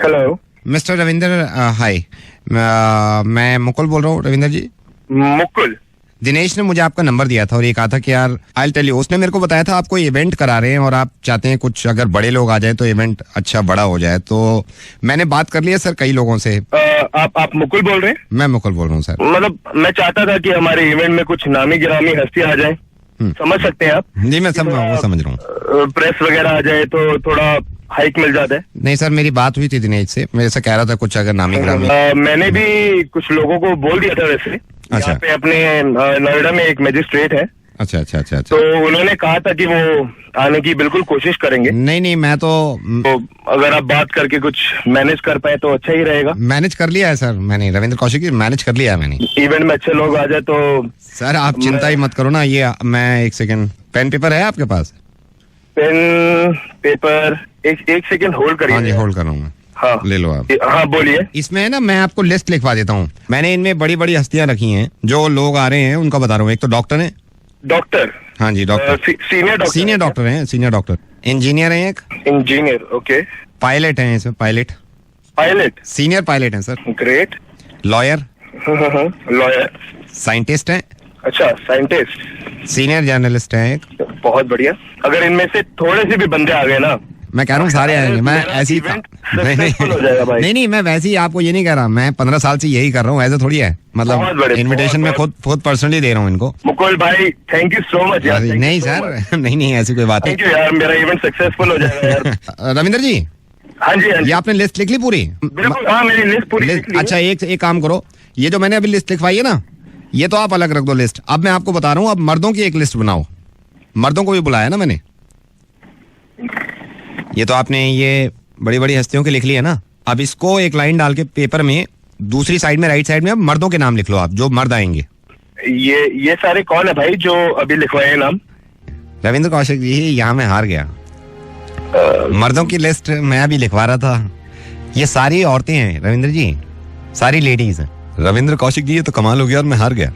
Hello mister Ravinder, हाय, मैं मुकुल बोल रहा हूँ। रविंदर जी, मुकुल। दिनेश ने मुझे आपका नंबर दिया था और ये कहा था कि यार आई टेल यू, उसने मेरे को बताया था आप कोई इवेंट करा रहे हैं और आप चाहते हैं कुछ अगर बड़े लोग आ जाए तो इवेंट अच्छा बड़ा हो जाए। तो मैंने बात कर ली है सर कई लोगों से। आप मुकुल बोल रहे हैं? मैं मुकुल बोल रहा हूँ सर। मतलब मैं चाहता था कि हमारे इवेंट में कुछ नामी गिरामी हस्ती आ जाए। समझ सकते हैं आप? जी मैं वो समझ रहा हूँ। प्रेस वगैरह आ जाए तो थोड़ा हाइक मिल जाता है। नहीं सर, मेरी बात हुई थी दिनेश से, मेरे से कह रहा था कुछ अगर नामी गिरामी। मैंने भी कुछ लोगों को बोल दिया था वैसे। अच्छा। यहाँ पे अपने नोएडा में एक मजिस्ट्रेट है। अच्छा अच्छा अच्छा अच्छा। तो उन्होंने कहा था कि वो आने की बिल्कुल कोशिश करेंगे। नहीं मैं तो अगर आप बात करके कुछ मैनेज कर पाए तो अच्छा ही रहेगा। मैनेज कर लिया है सर मैंने, रविंद्र कौशिक जी, मैनेज कर लिया है मैंने। इवेंट में अच्छे लोग आ जाए तो सर आप चिंता ही मत करो ना। ये मैं एक सेकंड, पेन पेपर है आपके पास? पेन पेपर एक सेकंड होल्ड करिए। हाँ जी, होल्ड कर रहा हूँ मैं। हाँ ले लो आप। हाँ बोलिए। इसमें है ना, मैं आपको लिस्ट लिखवा देता हूँ। मैंने इनमें बड़ी बड़ी हस्तियां रखी हैं, जो लोग आ रहे हैं उनका बता रहा हूँ। एक तो डॉक्टर है। डॉक्टर? हाँ जी डॉक्टर। सीनियर डॉक्टर हैं, सीनियर डॉक्टर। इंजीनियर है एक। Engineer, okay. पायलट है इसमें, पायलट। सीनियर पायलट है sir. Great. Lawyer. Lawyer. Scientist है। अच्छा, साइंटिस्ट। सीनियर जर्नलिस्ट है एक। बहुत बढ़िया। अगर इनमें से थोड़े से भी बंदे आ गए ना, मैं कह रहा हूँ सारे आएंगे। मैं ऐसी नहीं मैं वैसे ही आपको ये नहीं कह रहा। मैं 15 साल से यही कर रहा हूँ, ऐसा थोड़ी है। मतलब इनविटेशन में खुद पर्सनली दे रहा हूँ इनको। मुकुल भाई थैंक यू सो मच यार। नहीं सर, नहीं ऐसी कोई बात नहीं यार, मेरा इवेंट सक्सेसफुल हो जाएगा यार। रविंदर जी। हाँ जी। ये आपने लिस्ट लिख ली पूरी? बिल्कुल, हाँ मेरी लिस्ट पूरी लिख ली। अच्छा एक काम करो, ये जो मैंने अभी लिस्ट लिखवाई है ना, ये तो आप अलग रख दो लिस्ट। अब मैं आपको बता रहा हूँ, अब मर्दों की एक लिस्ट बनाओ। मर्दों को भी बुलाया ना मैंने। ये तो आपने ये बड़ी बड़ी हस्तियों की लिख ली है ना, अब इसको एक लाइन डाल के पेपर में दूसरी साइड में, राइट साइड में, अब मर्दों के नाम लिख लो आप, जो मर्द आएंगे। ये सारे कौन है भाई जो अभी लिखवाए नाम? रविंद्र कौशिक जी, यहाँ मैं हार गया। मर्दों की लिस्ट मैं अभी लिखवा रहा था। ये सारी औरतें हैं रविंद्र जी, सारी लेडीज हैं। रविंद्र कौशिक जी, ये तो कमाल हो गया और मैं हार गया।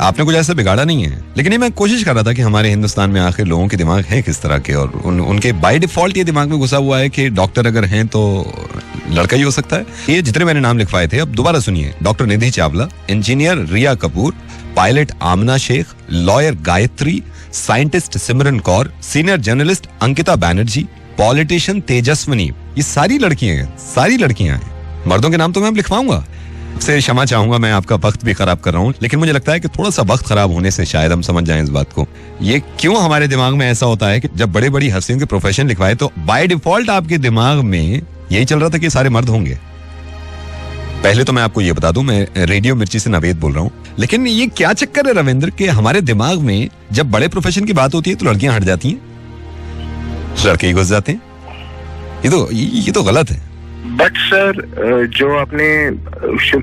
आपने कुछ ऐसा बिगाड़ा नहीं है, लेकिन ये मैं कोशिश कर रहा था कि हमारे हिंदुस्तान में आखिर लोगों के दिमाग हैं किस तरह के, और उनके बाय डिफॉल्ट ये दिमाग में घुसा हुआ है कि डॉक्टर अगर हैं तो लड़का ही हो सकता है। ये जितने मैंने नाम लिखवाए थे, अब दोबारा सुनिए। Doctor Nidhi Chawla, engineer Riya Kapoor, pilot Aamna Shaikh, lawyer Gayatri, scientist Simran Kaur, senior journalist Ankita Banerjee, politician Tejaswini. ये सारी लड़कियां हैं। मर्दों के नाम तो मैं अब लिखवाऊंगा। से क्षमा चाहूंगा, मैं आपका वक्त भी खराब कर रहा हूँ, लेकिन मुझे लगता है कि थोड़ा सा वक्त खराब होने से शायद हम समझ जाएं इस बात को। ये क्यों हमारे दिमाग में ऐसा होता है कि जब बड़े बड़ी हस्तियों के प्रोफेशन लिखवाए तो बाय डिफॉल्ट आपके दिमाग में यही चल रहा था कि सारे मर्द होंगे। पहले तो मैं आपको ये बता दूं, मैं रेडियो मिर्ची से नवेद बोल रहा हूँ। लेकिन ये क्या चक्कर है रविंद्र के हमारे दिमाग में जब बड़े प्रोफेशन की बात होती है तो लड़कियां हट जाती हैं, लड़के ही घुस जाते हैं। ये तो गलत है। बट सर, जो आपने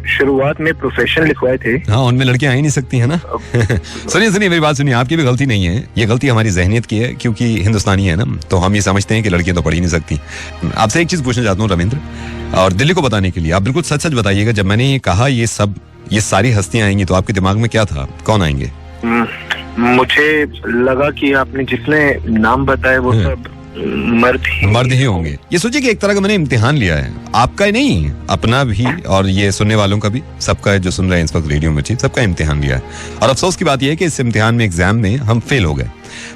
शुरुआत में प्रोफेशन लिखवाए थे, हाँ, उनमें लड़कियां आ ही नहीं सकती है ना। सुनिए मेरी बात सुनिए, आपकी भी गलती नहीं है, ये गलती हमारी जहनियत की है, क्योंकि हिंदुस्तानी है ना, तो हम ये समझते हैं कि लड़कियां तो पढ़ ही नहीं सकती। आपसे एक चीज पूछना चाहता हूँ रविंद्र, और दिल्ली को बताने के लिए आप बिल्कुल सच बताइएगा, जब मैंने ये कहा ये सारी हस्तियां आएंगी तो आपके दिमाग में क्या था, कौन आएंगे? मुझे लगा कि आपने जितने नाम बताए वो सब मर्द ही होंगे। ये सोचिए कि एक तरह का मैंने इम्तिहान लिया है, आपका ही नहीं, अपना भी और ये सुनने वालों का भी, सबका जो सुन रहे हैं इस वक्त रेडियो मिर्ची, सबका इम्तिहान लिया है। और अफसोस की बात यह है कि इस इम्तिहान में, एग्जाम में हम फेल हो गए।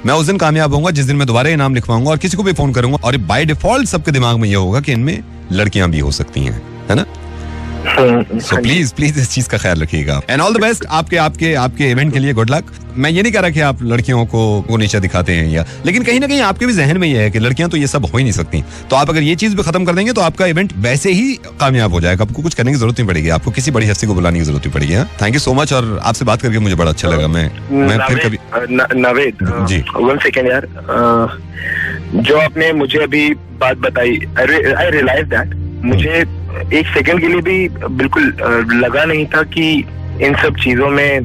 मैं उस दिन कामयाब होऊंगा जिस दिन मैं दोबारा ये नाम लिखवाऊंगा और किसी को भी फोन करूंगा, और बाय डिफॉल्ट सबके दिमाग में ये होगा कि इनमें लड़कियां भी हो सकती हैं, है ना। सो प्लीज इस चीज का ख्याल रखिएगा। एंड ऑल द बेस्ट आपके इवेंट के लिए। Good luck. मैं ये नहीं कह रहा कि आप लड़कियों को नीचा दिखाते हैं या, लेकिन कहीं ना कहीं आपके भी जहन में ये है कि लड़कियां तो ये सब हो ही नहीं सकती। तो आप अगर ये चीज भी खत्म कर देंगे तो आपका इवेंट वैसे ही कामयाब हो जाएगा। आपको कुछ करने की जरूरत नहीं पड़ेगी, आपको किसी बड़ी हस्ती को बुलाने की जरूरत नहीं पड़ेगी। थैंक यू सो मच, और आपसे बात करके मुझे बड़ा अच्छा लगा। मैं फिर कभी नवेद जी, 1 सेकेंड यार, जो आपने मुझे अभी बात बताई, आई रियलाइज दैट मुझे एक सेकंड के लिए भी बिल्कुल लगा नहीं था कि इन सब चीजों में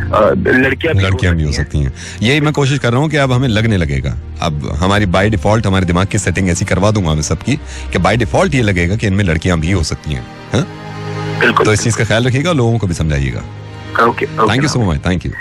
लड़कियां भी हो सकती हैं। यही मैं कोशिश कर रहा हूँ कि अब हमें लगने लगेगा, अब हमारी बाय डिफॉल्ट हमारे दिमाग की सेटिंग ऐसी करवा दूंगा मैं सबकी कि बाय डिफॉल्ट ये लगेगा कि इनमें लड़कियां भी हो सकती हैं। बिल्कुल। तो इस चीज का ख्याल रखिएगा, लोगों को भी समझाइएगा। Okay, thank you so much. Thank you.